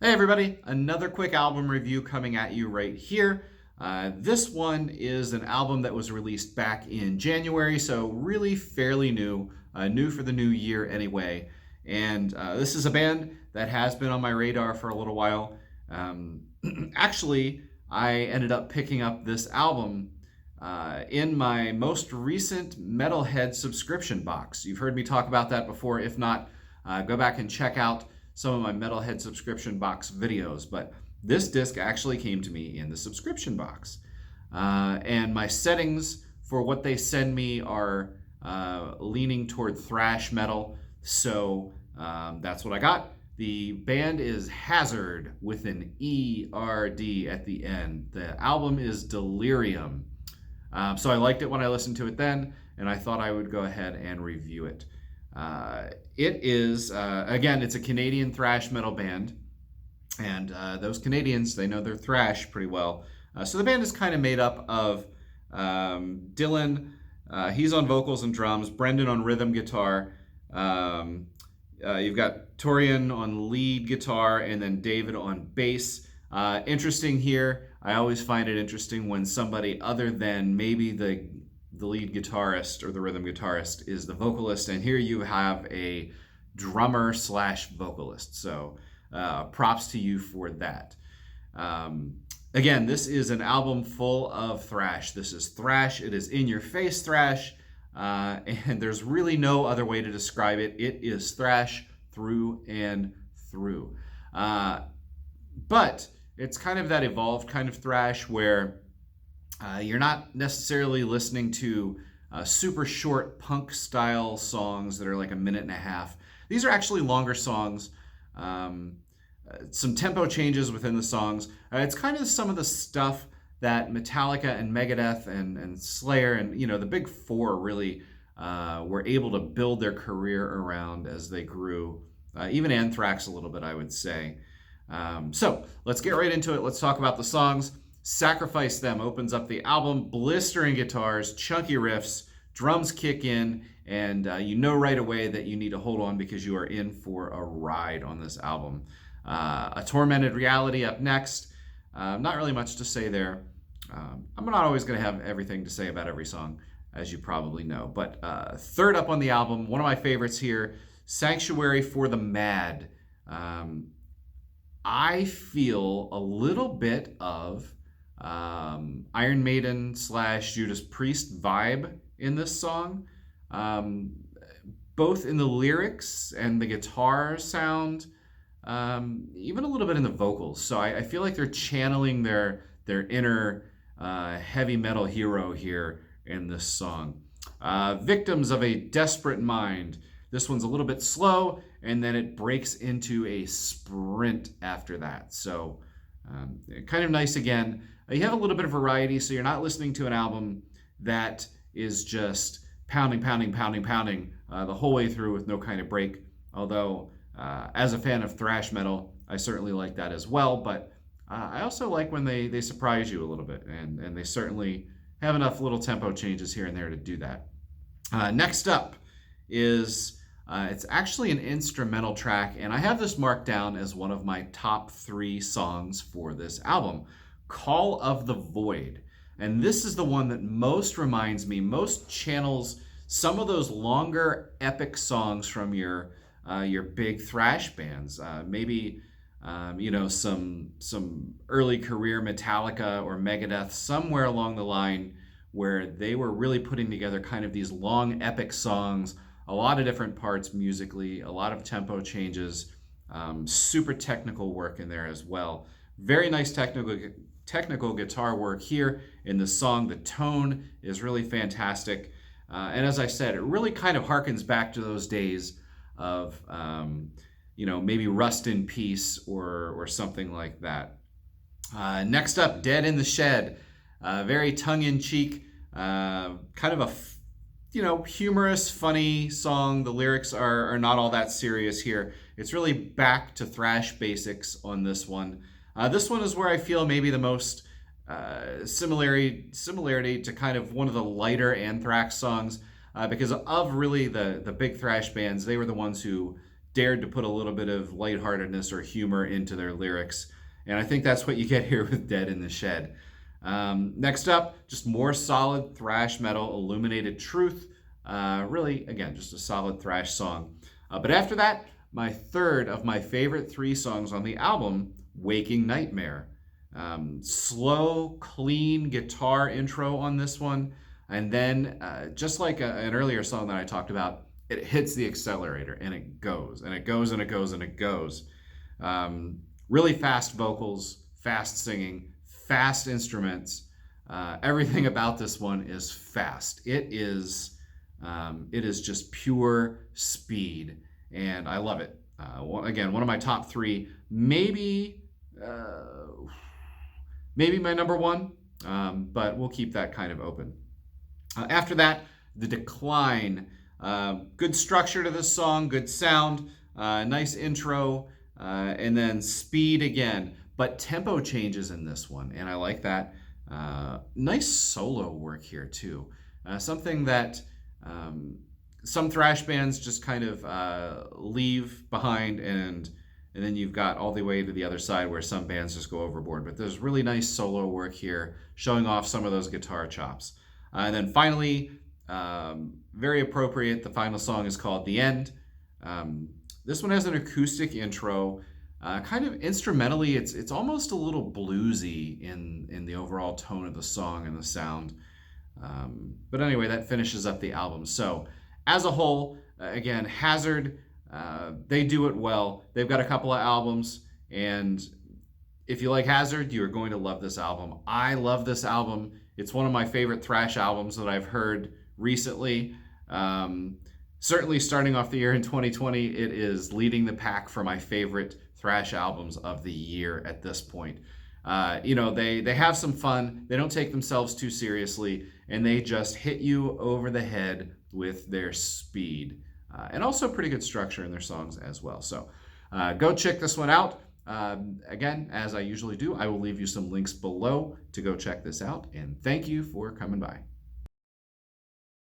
Hey everybody, another quick album review coming at you right here. This one is an album that was released back in January, so really fairly new, new for the new year anyway. And this is a band that has been on my radar for a little while. Actually, I ended up picking up this album in my most recent Metalhead subscription box. You've heard me talk about that before. If not, go back and check out some of my Metalhead subscription box videos, but this disc actually came to me in the subscription box. And my settings for what they send me are leaning toward thrash metal, so that's what I got. The band is Hazzerd with an E-R-D at the end. The album is Delirium. So I liked it when I listened to it then, and I thought I would go ahead and review it. It is, again, it's a Canadian thrash metal band, and those Canadians, they know their thrash pretty well. So the band is kind of made up of Dylan, he's on vocals and drums, Brendan on rhythm guitar, you've got Torian on lead guitar, and then David on bass. Interesting here, I always find it interesting when somebody other than maybe the lead guitarist or the rhythm guitarist is the vocalist, and here you have a drummer slash vocalist, so props to you for that. Again, this is an album full of thrash. This is thrash. It is in your face thrash, and there's really no other way to describe it. It is thrash through and through, but it's kind of that evolved kind of thrash where you're not necessarily listening to super short punk style songs that are like a minute and a half. These are actually longer songs. Some tempo changes within the songs. It's kind of some of the stuff that Metallica and Megadeth and Slayer and the big four really were able to build their career around as they grew. Even Anthrax a little bit, I would say. So let's get right into it. Let's talk about the songs. Sacrifice Them opens up the album. Blistering guitars, chunky riffs, drums kick in, and you know right away that you need to hold on because you are in for a ride on this album. A Tormented Reality up next. Not really much to say there. I'm not always going to have everything to say about every song, as you probably know. But third up on the album, one of my favorites here, Sanctuary for the Mad. I feel a little bit of Iron Maiden slash Judas Priest vibe in this song, both in the lyrics and the guitar sound, even a little bit in the vocals. So I feel like they're channeling their inner heavy metal hero here in this song. Victims of a Desperate Mind. This one's a little bit slow, and then it breaks into a sprint after that. So kind of nice again. You have a little bit of variety, so you're not listening to an album that is just pounding the whole way through with no kind of break. Although, as a fan of thrash metal, I certainly like that as well. But I also like when they surprise you a little bit, and they certainly have enough little tempo changes here and there to do that. Next up is it's actually an instrumental track, and I have this marked down as one of my top 3 songs for this album, Call of the Void. And this is the one that most reminds me, most channels some of those longer epic songs from your big thrash bands. Maybe some early career Metallica or Megadeth, somewhere along the line where they were really putting together kind of these long epic songs, a lot of different parts musically, a lot of tempo changes, super technical work in there as well. Very nice technical guitar work here in the song. The tone is really fantastic. And as I said, it really kind of harkens back to those days of, maybe Rust in Peace or something like that. Next up, Dead in the Shed. Very tongue-in-cheek, kind of a humorous, funny song. The lyrics are not all that serious here. It's really back to thrash basics on this one. This one is where I feel maybe the most similarity to kind of one of the lighter Anthrax songs, because of really the big thrash bands. They were the ones who dared to put a little bit of lightheartedness or humor into their lyrics. And I think that's what you get here with Dead in the Shed. Next up, just more solid thrash metal, Illuminated Truth. Really, again, just a solid thrash song. But after that, my third of my favorite 3 songs on the album, Waking Nightmare. Slow, clean guitar intro on this one. And then, just like an earlier song that I talked about, it hits the accelerator and it goes and it goes and it goes and it goes. Really fast vocals, fast singing, fast instruments. Everything about this one is fast. It is just pure speed, and I love it. Again, one of my top 3, maybe my number 1, but we'll keep that kind of open. After that, The Decline. Good structure to this song, good sound, nice intro, and then speed again. But tempo changes in this one, and I like that. Nice solo work here, too. Something that some thrash bands just kind of leave behind, and then you've got all the way to the other side where some bands just go overboard. But there's really nice solo work here, showing off some of those guitar chops. And then finally, very appropriate, the final song is called The End. This one has an acoustic intro. Kind of instrumentally, it's almost a little bluesy in the overall tone of the song and the sound. But anyway, that finishes up the album. So as a whole, again, Hazzerd, they do it well. They've got a couple of albums, and if you like Hazzerd, you are going to love this album. I love this album. It's one of my favorite thrash albums that I've heard recently. Certainly starting off the year in 2020, it is leading the pack for my favorite thrash albums of the year at this point. They have some fun, they don't take themselves too seriously, and they just hit you over the head with their speed. And also pretty good structure in their songs as well. So go check this one out. Again, as I usually do, I will leave you some links below to go check this out, and thank you for coming by.